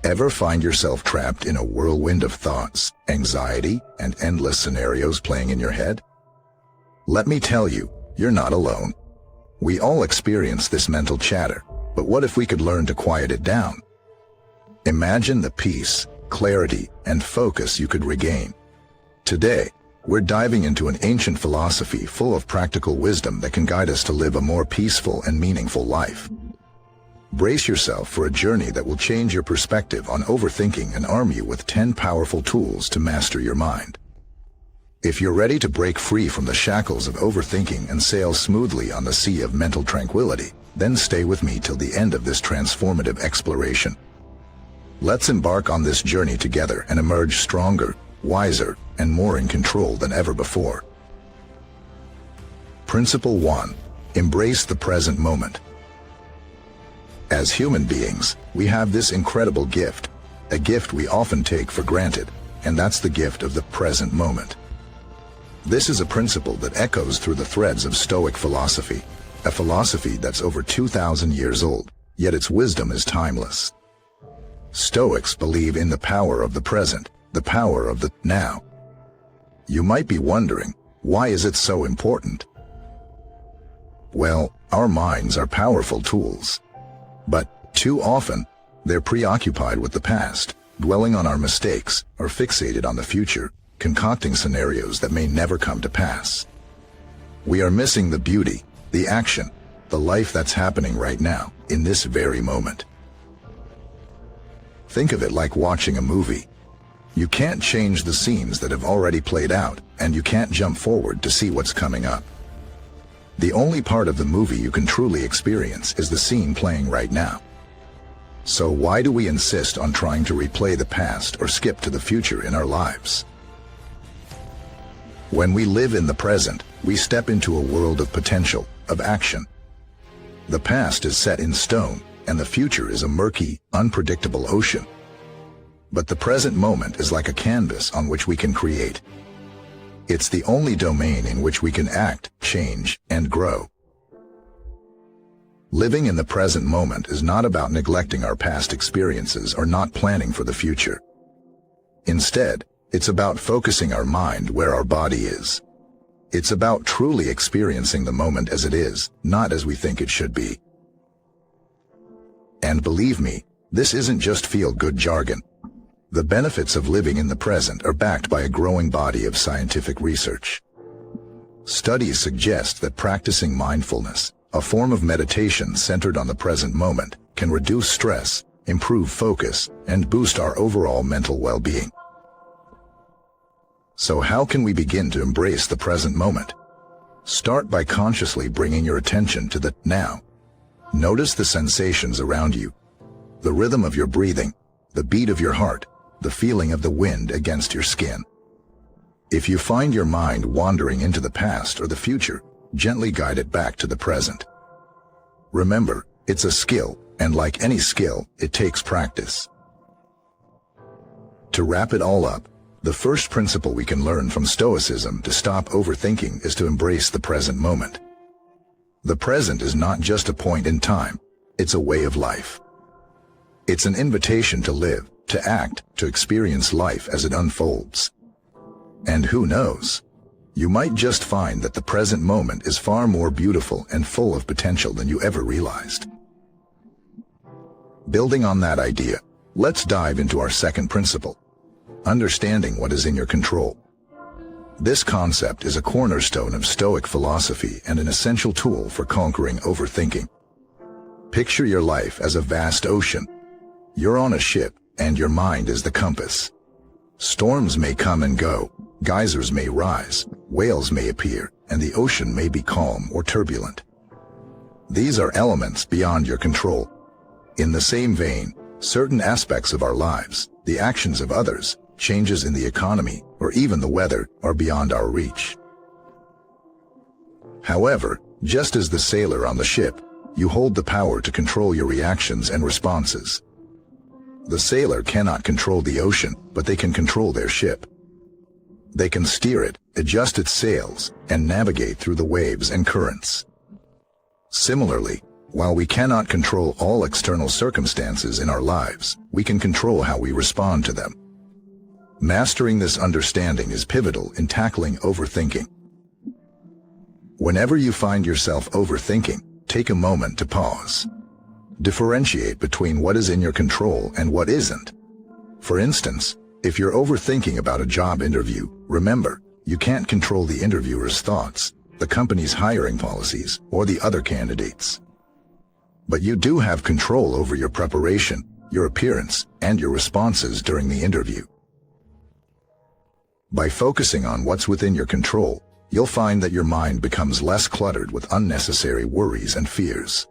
Ever find yourself trapped in a whirlwind of thoughts, anxiety, and endless scenarios playing in your head? Let me tell you, you're not alone. We all experience this mental chatter, but what if we could learn to quiet it down? Imagine the peace, clarity, and focus you could regain. Today, we're diving into an ancient philosophy full of practical wisdom that can guide us to live a more peaceful and meaningful life. Brace yourself for a journey that will change your perspective on overthinking and arm you with 10 powerful tools to master your mind. If you're ready to break free from the shackles of overthinking and sail smoothly on the sea of mental tranquility, then stay with me till the end of this transformative exploration. Let's embark on this journey together and emerge stronger, wiser, and more in control than ever before. Principle 1. Embrace the present moment. As human beings, we have this incredible gift, a gift we often take for granted, and that's the gift of the present moment. This is a principle that echoes through the threads of Stoic philosophy, a philosophy that's over 2,000 years old, yet its wisdom is timeless. Stoics believe in the power of the present, the power of the now. You might be wondering, why is it so important? Well, our minds are powerful tools. But, too often, they're preoccupied with the past, dwelling on our mistakes, or fixated on the future, concocting scenarios that may never come to pass. We are missing the beauty, the action, the life that's happening right now, in this very moment. Think of it like watching a movie. You can't change the scenes that have already played out, and you can't jump forward to see what's coming up. The only part of the movie you can truly experience is the scene playing right now. So why do we insist on trying to replay the past or skip to the future in our lives? When we live in the present, we step into a world of potential, of action. The past is set in stone, and the future is a murky, unpredictable ocean. But the present moment is like a canvas on which we can create. It's the only domain in which we can act, change, and grow. Living in the present moment is not about neglecting our past experiences or not planning for the future. Instead, it's about focusing our mind where our body is. It's about truly experiencing the moment as it is, not as we think it should be. And believe me, this isn't just feel-good jargon. The benefits of living in the present are backed by a growing body of scientific research. Studies suggest that practicing mindfulness, a form of meditation centered on the present moment, can reduce stress, improve focus, and boost our overall mental well-being. So how can we begin to embrace the present moment? Start by consciously bringing your attention to the now. Notice the sensations around you, the rhythm of your breathing, the beat of your heart, the feeling of the wind against your skin. If you find your mind wandering into the past or the future, gently guide it back to the present. Remember, it's a skill, and like any skill, it takes practice. To wrap it all up, the first principle we can learn from Stoicism to stop overthinking is to embrace the present moment. The present is not just a point in time, it's a way of life. It's an invitation to live, to act, to experience life as it unfolds. And who knows? You might just find that the present moment is far more beautiful and full of potential than you ever realized. Building on that idea, let's dive into our second principle, understanding what is in your control. This concept is a cornerstone of Stoic philosophy and an essential tool for conquering overthinking. Picture your life as a vast ocean. You're on a ship, and your mind is the compass. Storms may come and go, geysers may rise, whales may appear, and the ocean may be calm or turbulent. These are elements beyond your control. In the same vein, certain aspects of our lives, the actions of others, changes in the economy, or even the weather, are beyond our reach. However, just as the sailor on the ship, you hold the power to control your reactions and responses. The sailor cannot control the ocean, but they can control their ship. They can steer it, adjust its sails, and navigate through the waves and currents. Similarly, While we cannot control all external circumstances in our lives, we can control how we respond to them. Mastering this understanding is pivotal in tackling overthinking. Whenever you find yourself overthinking, take a moment to pause. Differentiate between what is in your control and what isn't. For instance, if you're overthinking about a job interview, remember, you can't control the interviewer's thoughts, the company's hiring policies, or the other candidates. But you do have control over your preparation, your appearance, and your responses during the interview. By focusing on what's within your control, you'll find that your mind becomes less cluttered with unnecessary worries and fears.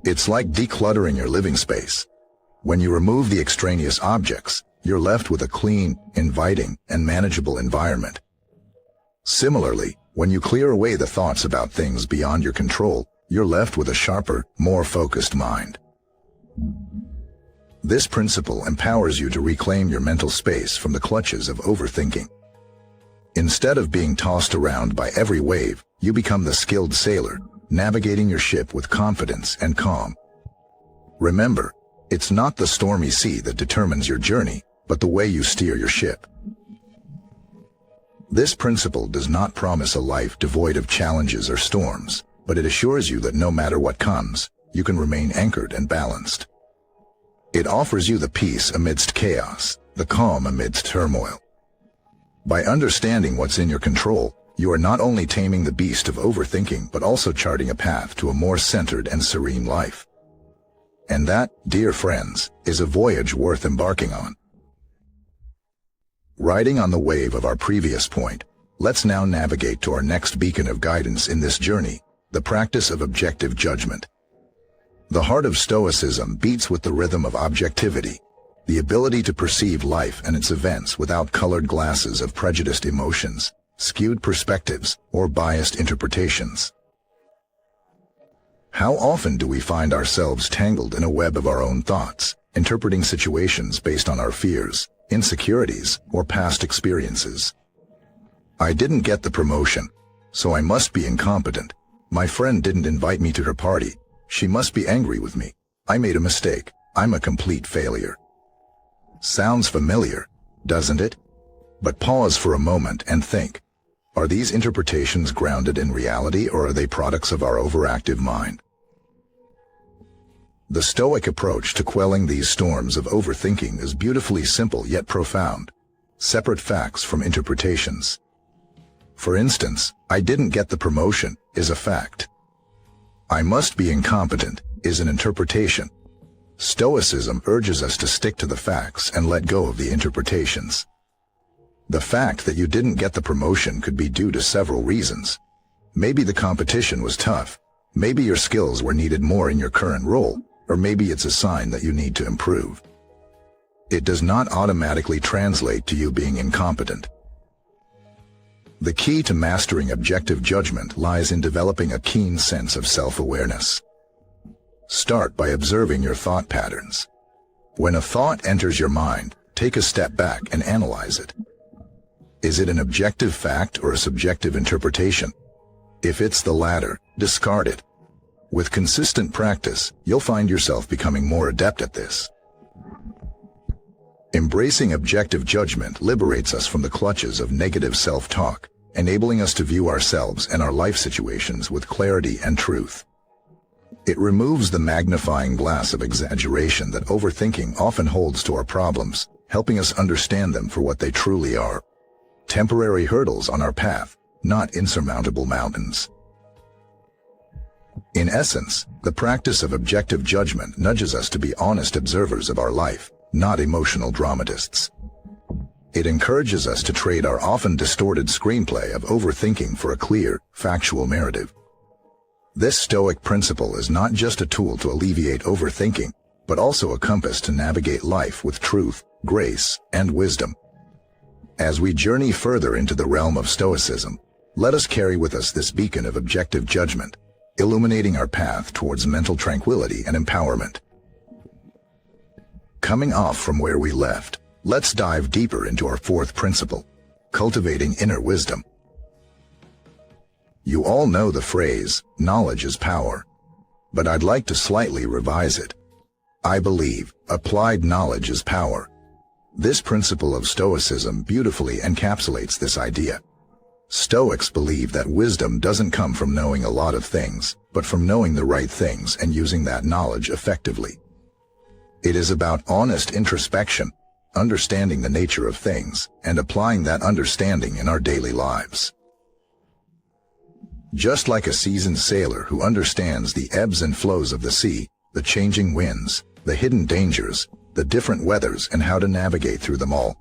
It's like decluttering your living space. When you remove the extraneous objects, you're left with a clean, inviting, and manageable environment. Similarly, when you clear away the thoughts about things beyond your control, you're left with a sharper, more focused mind. This principle empowers you to reclaim your mental space from the clutches of overthinking. Instead of being tossed around by every wave, you become the skilled sailor, navigating your ship with confidence and calm. Remember, it's not the stormy sea that determines your journey, but the way you steer your ship. This principle does not promise a life devoid of challenges or storms, but it assures you that no matter what comes, you can remain anchored and balanced. It offers you the peace amidst chaos, the calm amidst turmoil. By understanding what's in your control, you are not only taming the beast of overthinking but also charting a path to a more centered and serene life. And that, dear friends, is a voyage worth embarking on. Riding on the wave of our previous point, let's now navigate to our next beacon of guidance in this journey, the practice of objective judgment. The heart of Stoicism beats with the rhythm of objectivity, the ability to perceive life and its events without colored glasses of prejudiced emotions, skewed perspectives, or biased interpretations. How often do we find ourselves tangled in a web of our own thoughts, interpreting situations based on our fears, insecurities, or past experiences? I didn't get the promotion, so I must be incompetent. My friend didn't invite me to her party. She must be angry with me. I made a mistake. I'm a complete failure. Sounds familiar, doesn't it? But pause for a moment and think. Are these interpretations grounded in reality, or are they products of our overactive mind? The Stoic approach to quelling these storms of overthinking is beautifully simple yet profound. Separate facts from interpretations. For instance, I didn't get the promotion is a fact. I must be incompetent is an interpretation. Stoicism urges us to stick to the facts and let go of the interpretations. The fact that you didn't get the promotion could be due to several reasons. Maybe the competition was tough. Maybe your skills were needed more in your current role, or maybe it's a sign that you need to improve. It does not automatically translate to you being incompetent. The key to mastering objective judgment lies in developing a keen sense of self-awareness. Start by observing your thought patterns. When a thought enters your mind, take a step back and analyze it. Is it an objective fact or a subjective interpretation? If it's the latter, discard it. With consistent practice, you'll find yourself becoming more adept at this. Embracing objective judgment liberates us from the clutches of negative self-talk, enabling us to view ourselves and our life situations with clarity and truth. It removes the magnifying glass of exaggeration that overthinking often holds to our problems, helping us understand them for what they truly are. Temporary hurdles on our path, not insurmountable mountains. In essence, the practice of objective judgment nudges us to be honest observers of our life, not emotional dramatists. It encourages us to trade our often distorted screenplay of overthinking for a clear, factual narrative. This Stoic principle is not just a tool to alleviate overthinking, but also a compass to navigate life with truth, grace, and wisdom. As we journey further into the realm of Stoicism, let us carry with us this beacon of objective judgment, illuminating our path towards mental tranquility and empowerment. Coming off from where we left, let's dive deeper into our fourth principle, cultivating inner wisdom. You all know the phrase, knowledge is power. but I'd like to slightly revise it. I believe applied knowledge is power. This principle of Stoicism beautifully encapsulates this idea. Stoics believe that wisdom doesn't come from knowing a lot of things, but from knowing the right things and using that knowledge effectively. It is about honest introspection, understanding the nature of things, and applying that understanding in our daily lives. Just like a seasoned sailor who understands the ebbs and flows of the sea, the changing winds, the hidden dangers, the different weathers, and how to navigate through them all,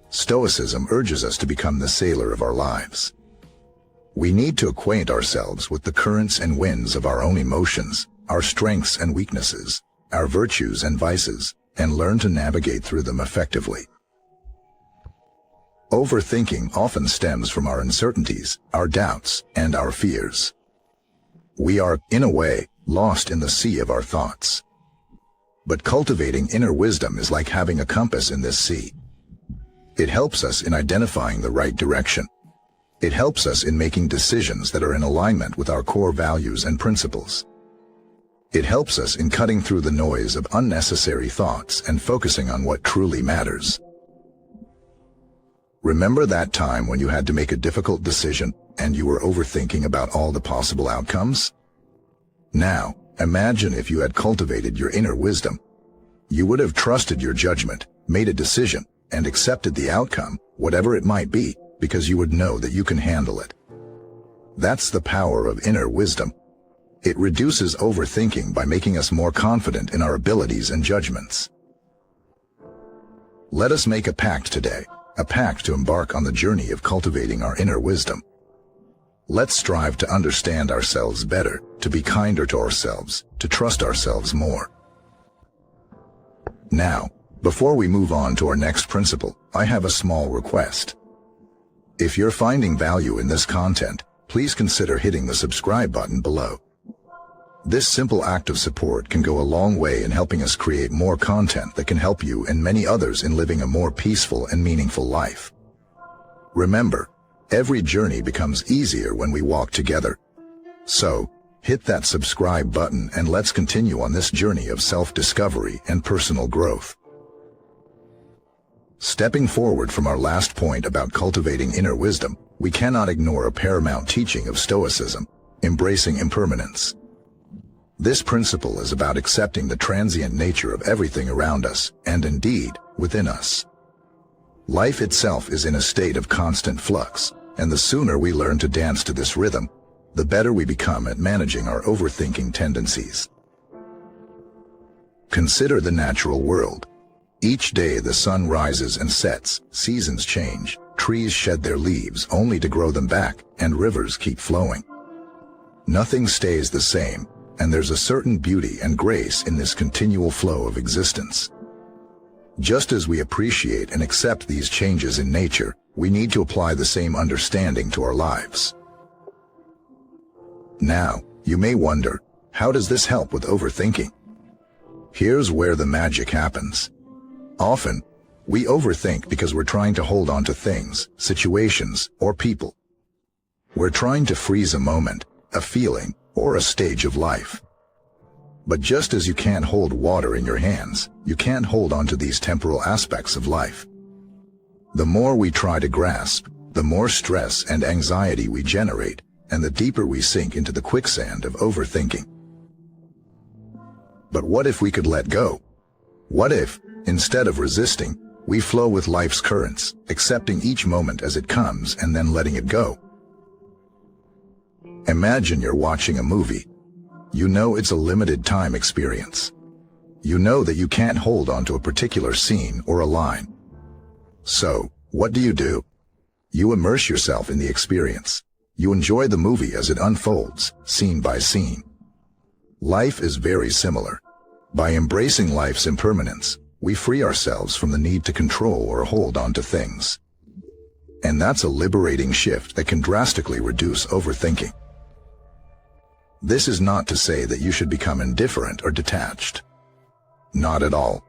Stoicism urges us to become the sailor of our lives. We need to acquaint ourselves with the currents and winds of our own emotions, our strengths and weaknesses, our virtues and vices, and learn to navigate through them effectively. Overthinking often stems from our uncertainties, our doubts, and our fears. We are, in a way, lost in the sea of our thoughts. But cultivating inner wisdom is like having a compass in this sea. It helps us in identifying the right direction. It helps us in making decisions that are in alignment with our core values and principles. It helps us in cutting through the noise of unnecessary thoughts and focusing on what truly matters. Remember that time when you had to make a difficult decision and you were overthinking about all the possible outcomes? Now, imagine if you had cultivated your inner wisdom. You would have trusted your judgment, made a decision, and accepted the outcome, whatever it might be, because you would know that you can handle it. That's the power of inner wisdom. It reduces overthinking by making us more confident in our abilities and judgments. Let us make a pact today, a pact to embark on the journey of cultivating our inner wisdom. Let's strive to understand ourselves better, to be kinder to ourselves, to trust ourselves more. Now, before we move on to our next principle, I have a small request. If you're finding value in this content, please consider hitting the subscribe button below. This simple act of support can go a long way in helping us create more content that can help you and many others in living a more peaceful and meaningful life. Remember, every journey becomes easier when we walk together. So, hit that subscribe button and let's continue on this journey of self-discovery and personal growth. Stepping forward from our last point about cultivating inner wisdom, we cannot ignore a paramount teaching of Stoicism, embracing impermanence. This principle is about accepting the transient nature of everything around us, and indeed, within us. Life itself is in a state of constant flux, and the sooner we learn to dance to this rhythm, the better we become at managing our overthinking tendencies. Consider the natural world. Each day the sun rises and sets, seasons change, trees shed their leaves only to grow them back, and rivers keep flowing. Nothing stays the same, and there's a certain beauty and grace in this continual flow of existence. Just as we appreciate and accept these changes in nature, we need to apply the same understanding to our lives. Now, you may wonder, how does this help with overthinking? Here's where the magic happens. Often, we overthink because we're trying to hold on to things, situations, or people. We're trying to freeze a moment, a feeling, or a stage of life. But just as you can't hold water in your hands, you can't hold on to these temporal aspects of life. The more we try to grasp, the more stress and anxiety we generate, and the deeper we sink into the quicksand of overthinking. But what if we could let go? What if, instead of resisting, we flow with life's currents, accepting each moment as it comes and then letting it go? Imagine you're watching a movie. You know it's a limited time experience. You know that you can't hold on to a particular scene or a line. So, what do? You immerse yourself in the experience. You enjoy the movie as it unfolds, scene by scene. Life is very similar. By embracing life's impermanence, we free ourselves from the need to control or hold on to things. And that's a liberating shift that can drastically reduce overthinking. This is not to say that you should become indifferent or detached. Not at all.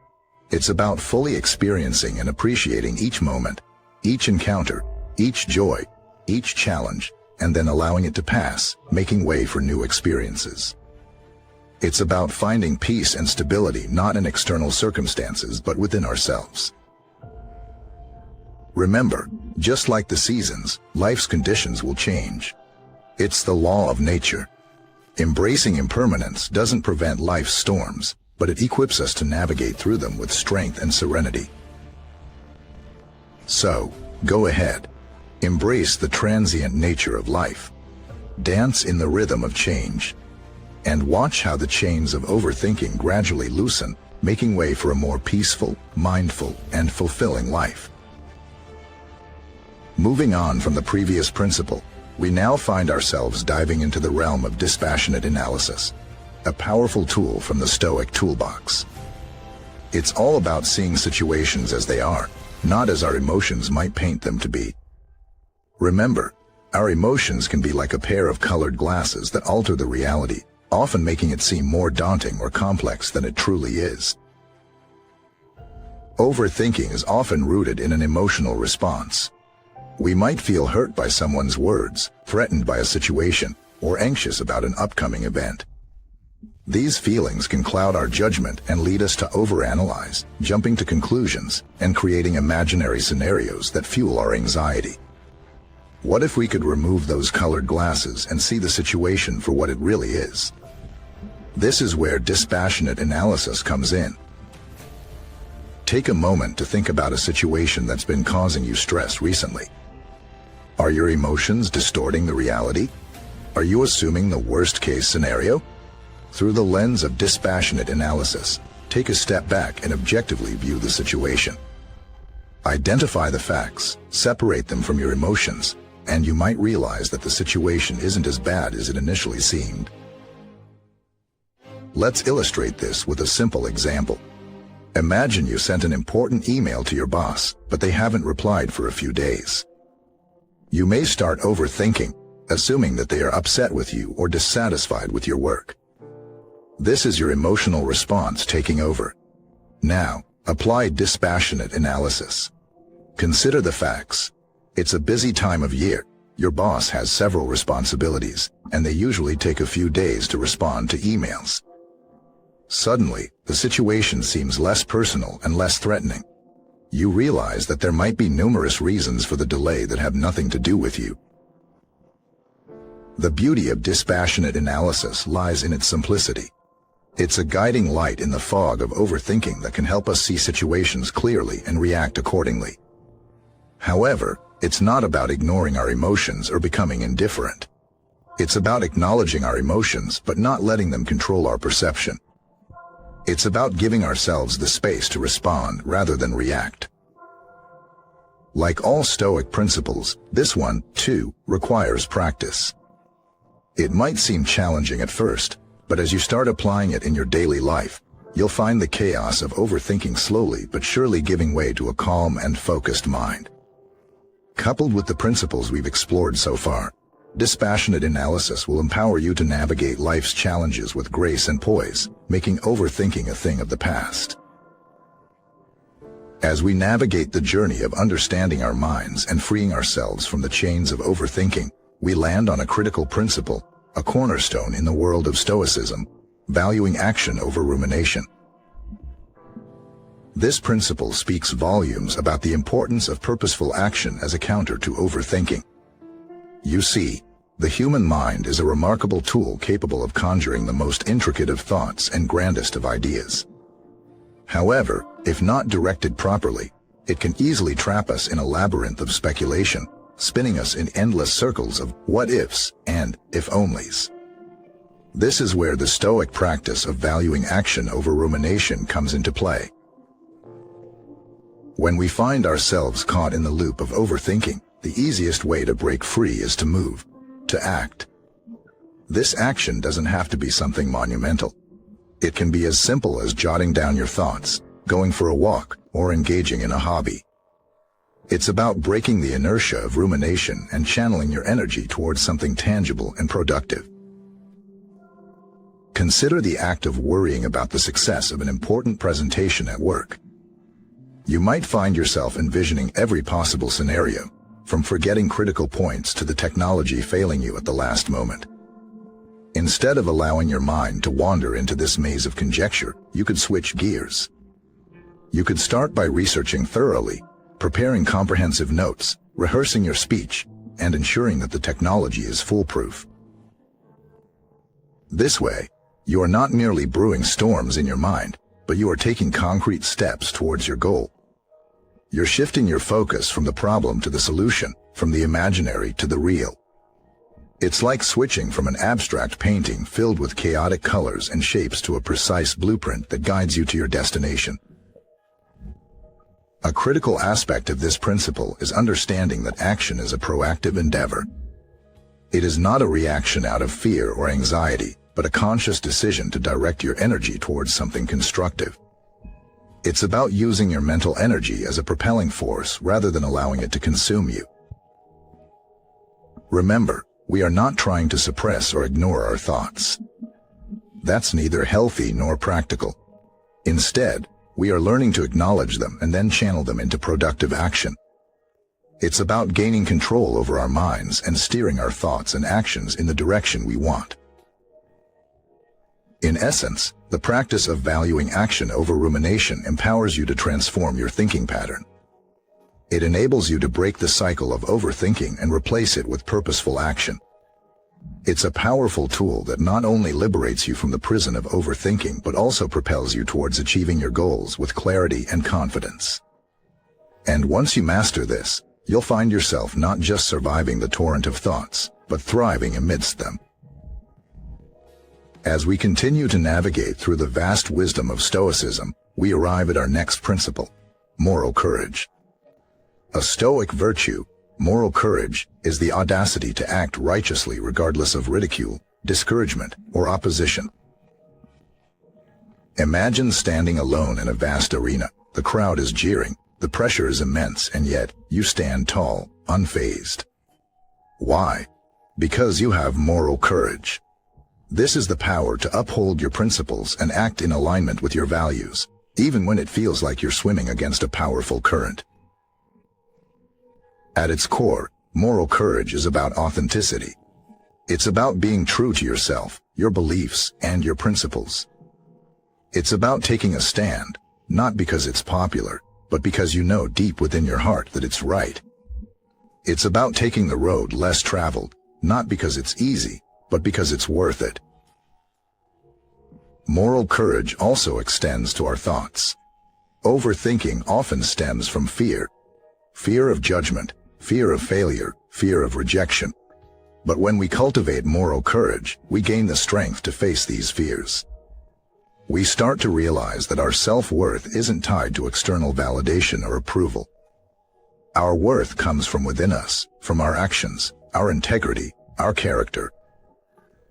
It's about fully experiencing and appreciating each moment, each encounter, each joy, each challenge, and then allowing it to pass, making way for new experiences. It's about finding peace and stability not in external circumstances but within ourselves. Remember, just like the seasons, life's conditions will change. It's the law of nature. Embracing impermanence doesn't prevent life's storms, but it equips us to navigate through them with strength and serenity. So, go ahead. Embrace the transient nature of life. Dance in the rhythm of change. And watch how the chains of overthinking gradually loosen, making way for a more peaceful, mindful, and fulfilling life. Moving on from the previous principle, we now find ourselves diving into the realm of dispassionate analysis, a powerful tool from the Stoic toolbox. It's all about seeing situations as they are, not as our emotions might paint them to be. Remember, our emotions can be like a pair of colored glasses that alter the reality, often making it seem more daunting or complex than it truly is. Overthinking is often rooted in an emotional response. We might feel hurt by someone's words, threatened by a situation, or anxious about an upcoming event. These feelings can cloud our judgment and lead us to overanalyze, jumping to conclusions, and creating imaginary scenarios that fuel our anxiety. What if we could remove those colored glasses and see the situation for what it really is? This is where dispassionate analysis comes in. Take a moment to think about a situation that's been causing you stress recently. Are your emotions distorting the reality? Are you assuming the worst-case scenario? Through the lens of dispassionate analysis, take a step back and objectively view the situation. Identify the facts, separate them from your emotions, and you might realize that the situation isn't as bad as it initially seemed. Let's illustrate this with a simple example. Imagine you sent an important email to your boss, but they haven't replied for a few days. You may start overthinking, assuming that they are upset with you or dissatisfied with your work. This is your emotional response taking over. Now, apply dispassionate analysis. Consider the facts. It's a busy time of year. Your boss has several responsibilities, and they usually take a few days to respond to emails. Suddenly, the situation seems less personal and less threatening. You realize that there might be numerous reasons for the delay that have nothing to do with you. The beauty of dispassionate analysis lies in its simplicity. It's a guiding light in the fog of overthinking that can help us see situations clearly and react accordingly. However, it's not about ignoring our emotions or becoming indifferent. It's about acknowledging our emotions but not letting them control our perception. It's about giving ourselves the space to respond rather than react. Like all Stoic principles, this one, too, requires practice. It might seem challenging at first, but as you start applying it in your daily life, you'll find the chaos of overthinking slowly but surely giving way to a calm and focused mind. Coupled with the principles we've explored so far, dispassionate analysis will empower you to navigate life's challenges with grace and poise, making overthinking a thing of the past. As we navigate the journey of understanding our minds and freeing ourselves from the chains of overthinking, we land on a critical principle, a cornerstone in the world of Stoicism, valuing action over rumination. This principle speaks volumes about the importance of purposeful action as a counter to overthinking. You see, the human mind is a remarkable tool capable of conjuring the most intricate of thoughts and grandest of ideas. However, if not directed properly, it can easily trap us in a labyrinth of speculation, spinning us in endless circles of what-ifs and if-onlys. This is where the Stoic practice of valuing action over rumination comes into play. When we find ourselves caught in the loop of overthinking, the easiest way to break free is to move, to act. This action doesn't have to be something monumental. It can be as simple as jotting down your thoughts, going for a walk, or engaging in a hobby. It's about breaking the inertia of rumination and channeling your energy towards something tangible and productive. Consider the act of worrying about the success of an important presentation at work. You might find yourself envisioning every possible scenario, from forgetting critical points to the technology failing you at the last moment. Instead of allowing your mind to wander into this maze of conjecture, you could switch gears. You could start by researching thoroughly, preparing comprehensive notes, rehearsing your speech, and ensuring that the technology is foolproof. This way, you are not merely brewing storms in your mind, but you are taking concrete steps towards your goal. You're shifting your focus from the problem to the solution, from the imaginary to the real. It's like switching from an abstract painting filled with chaotic colors and shapes to a precise blueprint that guides you to your destination. A critical aspect of this principle is understanding that action is a proactive endeavor. It is not a reaction out of fear or anxiety, but a conscious decision to direct your energy towards something constructive. It's about using your mental energy as a propelling force rather than allowing it to consume you. Remember, we are not trying to suppress or ignore our thoughts. That's neither healthy nor practical. Instead, we are learning to acknowledge them and then channel them into productive action. It's about gaining control over our minds and steering our thoughts and actions in the direction we want. In essence, the practice of valuing action over rumination empowers you to transform your thinking pattern. It enables you to break the cycle of overthinking and replace it with purposeful action. It's a powerful tool that not only liberates you from the prison of overthinking but also propels you towards achieving your goals with clarity and confidence. And once you master this, you'll find yourself not just surviving the torrent of thoughts, but thriving amidst them. As we continue to navigate through the vast wisdom of Stoicism, we arrive at our next principle: moral courage. A Stoic virtue, moral courage, is the audacity to act righteously regardless of ridicule, discouragement, or opposition. Imagine standing alone in a vast arena. The crowd is jeering, the pressure is immense, and yet you stand tall, unfazed. Why? Because you have moral courage. This is the power to uphold your principles and act in alignment with your values, even when it feels like you're swimming against a powerful current. At its core, moral courage is about authenticity. It's about being true to yourself, your beliefs, and your principles. It's about taking a stand, not because it's popular, but because you know deep within your heart that it's right. It's about taking the road less traveled, not because it's easy, but because it's worth it. Moral courage also extends to our thoughts. Overthinking often stems from fear. Fear of judgment, fear of failure, fear of rejection. But when we cultivate moral courage, we gain the strength to face these fears. We start to realize that our self-worth isn't tied to external validation or approval. Our worth comes from within us, from our actions, our integrity, our character.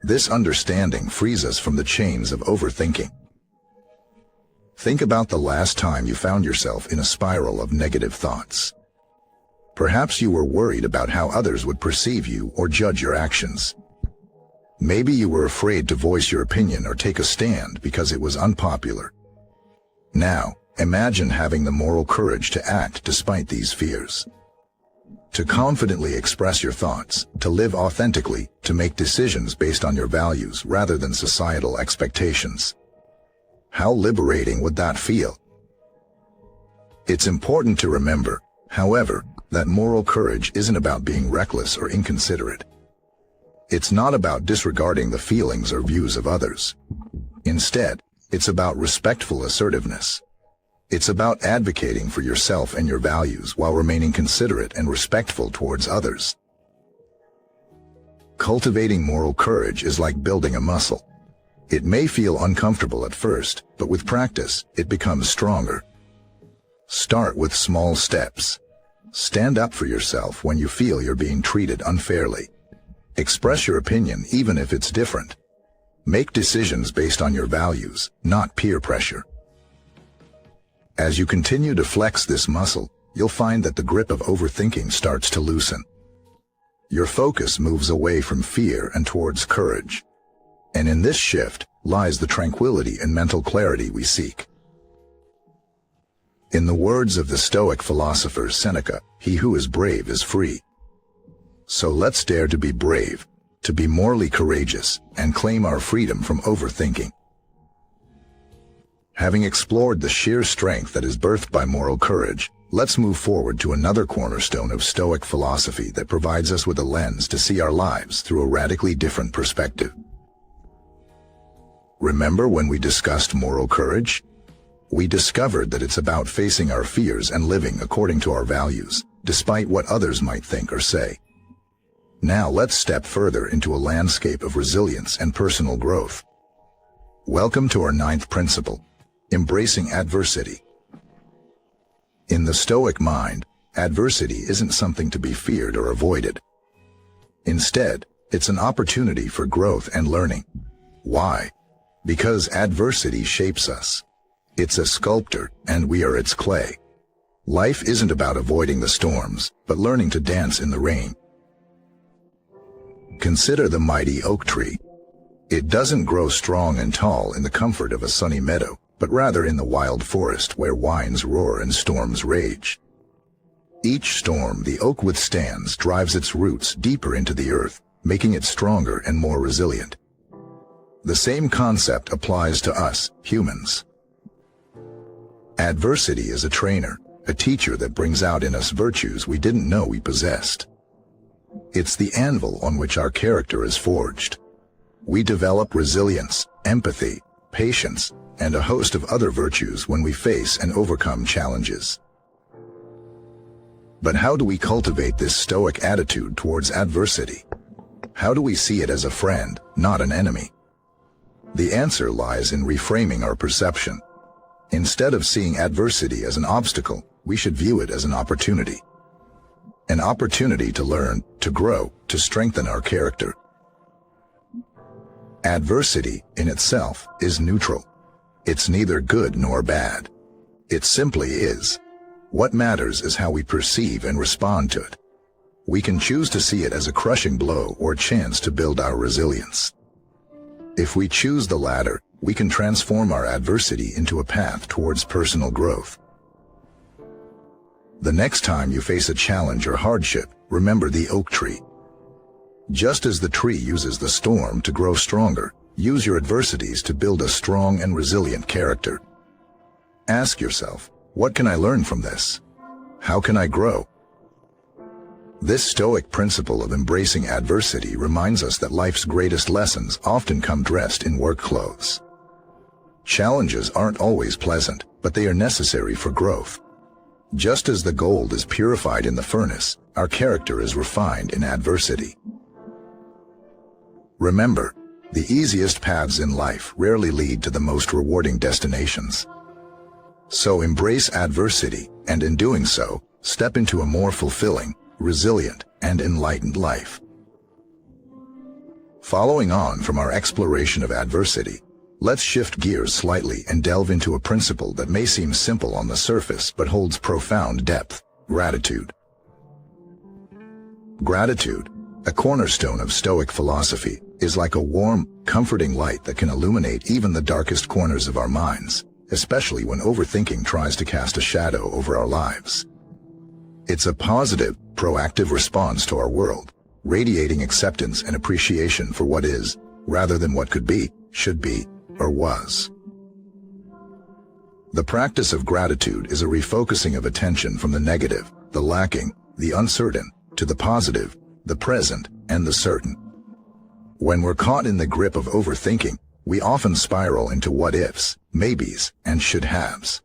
This understanding frees us from the chains of overthinking. Think about the last time you found yourself in a spiral of negative thoughts. Perhaps you were worried about how others would perceive you or judge your actions. Maybe you were afraid to voice your opinion or take a stand because it was unpopular. Now, imagine having the moral courage to act despite these fears. To confidently express your thoughts, to live authentically, to make decisions based on your values rather than societal expectations. How liberating would that feel? It's important to remember, however, that moral courage isn't about being reckless or inconsiderate. It's not about disregarding the feelings or views of others. Instead, it's about respectful assertiveness. It's about advocating for yourself and your values while remaining considerate and respectful towards others. Cultivating moral courage is like building a muscle. It may feel uncomfortable at first, but with practice, it becomes stronger. Start with small steps. Stand up for yourself when you feel you're being treated unfairly. Express your opinion even if it's different. Make decisions based on your values, not peer pressure. As you continue to flex this muscle, you'll find that the grip of overthinking starts to loosen. Your focus moves away from fear and towards courage. And in this shift lies the tranquility and mental clarity we seek. In the words of the Stoic philosopher Seneca, "He who is brave is free." So let's dare to be brave, to be morally courageous, and claim our freedom from overthinking. Having explored the sheer strength that is birthed by moral courage, let's move forward to another cornerstone of Stoic philosophy that provides us with a lens to see our lives through a radically different perspective. Remember when we discussed moral courage? We discovered that it's about facing our fears and living according to our values, despite what others might think or say. Now let's step further into a landscape of resilience and personal growth. Welcome to our 9th principle, embracing adversity. In the Stoic mind, adversity isn't something to be feared or avoided. Instead, it's an opportunity for growth and learning. Why? Because adversity shapes us. It's a sculptor, and we are its clay. Life isn't about avoiding the storms, but learning to dance in the rain. Consider the mighty oak tree. It doesn't grow strong and tall in the comfort of a sunny meadow, but rather in the wild forest where winds roar and storms rage. Each storm the oak withstands drives its roots deeper into the earth, making it stronger and more resilient. The same concept applies to us, humans. Adversity is a trainer, a teacher that brings out in us virtues we didn't know we possessed. It's the anvil on which our character is forged. We develop resilience, empathy, patience, and a host of other virtues when we face and overcome challenges. But how do we cultivate this Stoic attitude towards adversity? How do we see it as a friend, not an enemy? The answer lies in reframing our perception. Instead of seeing adversity as an obstacle, we should view it as an opportunity. An opportunity to learn, to grow, to strengthen our character. Adversity, in itself, is neutral. It's neither good nor bad. It simply is. What matters is how we perceive and respond to it. We can choose to see it as a crushing blow or chance to build our resilience. If we choose the latter, we can transform our adversity into a path towards personal growth. The next time you face a challenge or hardship, remember the oak tree. Just as the tree uses the storm to grow stronger, use your adversities to build a strong and resilient character. Ask yourself, what can I learn from this? How can I grow? This Stoic principle of embracing adversity reminds us that life's greatest lessons often come dressed in work clothes. Challenges aren't always pleasant, but they are necessary for growth. Just as the gold is purified in the furnace, our character is refined in adversity. Remember, the easiest paths in life rarely lead to the most rewarding destinations. So embrace adversity, and in doing so, step into a more fulfilling, resilient, and enlightened life. Following on from our exploration of adversity, let's shift gears slightly and delve into a principle that may seem simple on the surface but holds profound depth: gratitude. Gratitude, a cornerstone of Stoic philosophy, is like a warm, comforting light that can illuminate even the darkest corners of our minds, especially when overthinking tries to cast a shadow over our lives. It's a positive, proactive response to our world, radiating acceptance and appreciation for what is, rather than what could be, should be, or was. The practice of gratitude is a refocusing of attention from the negative, the lacking, the uncertain, to the positive, the present, and the certain. When we're caught in the grip of overthinking, we often spiral into what-ifs, maybes, and should-haves.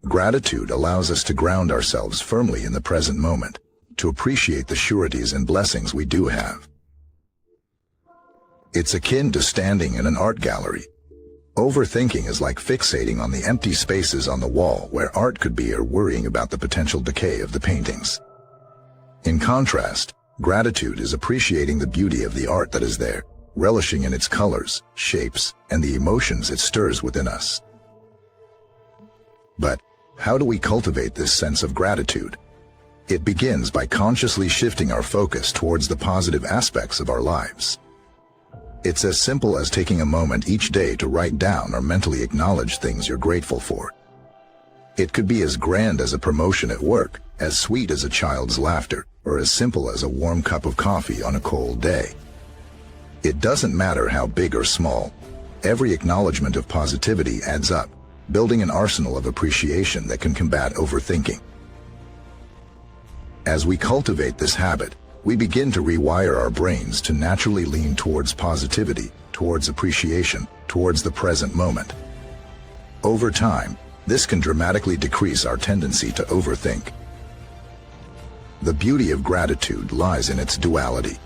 Gratitude allows us to ground ourselves firmly in the present moment, to appreciate the sureties and blessings we do have. It's akin to standing in an art gallery. Overthinking is like fixating on the empty spaces on the wall where art could be, or worrying about the potential decay of the paintings. In contrast, gratitude is appreciating the beauty of the art that is there, relishing in its colors, shapes, and the emotions it stirs within us. But how do we cultivate this sense of gratitude? It begins by consciously shifting our focus towards the positive aspects of our lives. It's as simple as taking a moment each day to write down or mentally acknowledge things you're grateful for. It could be as grand as a promotion at work, as sweet as a child's laughter, or as simple as a warm cup of coffee on a cold day. It doesn't matter how big or small. Every acknowledgement of positivity adds up, building an arsenal of appreciation that can combat overthinking. As we cultivate this habit, we begin to rewire our brains to naturally lean towards positivity, towards appreciation, towards the present moment. Over time, this can dramatically decrease our tendency to overthink. The beauty of gratitude lies in its duality.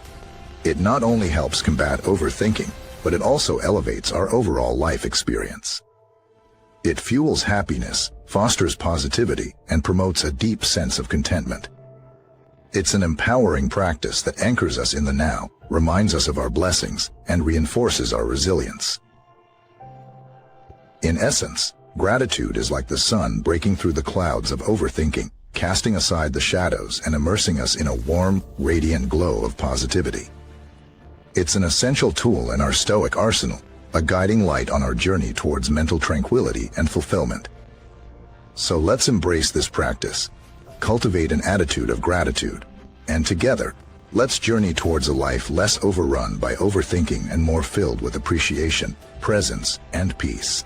It not only helps combat overthinking, but it also elevates our overall life experience. It fuels happiness, fosters positivity, and promotes a deep sense of contentment. It's an empowering practice that anchors us in the now, reminds us of our blessings, and reinforces our resilience. In essence, gratitude is like the sun breaking through the clouds of overthinking, casting aside the shadows and immersing us in a warm, radiant glow of positivity. It's an essential tool in our Stoic arsenal, a guiding light on our journey towards mental tranquility and fulfillment. So let's embrace this practice, cultivate an attitude of gratitude, and together, let's journey towards a life less overrun by overthinking and more filled with appreciation, presence, and peace.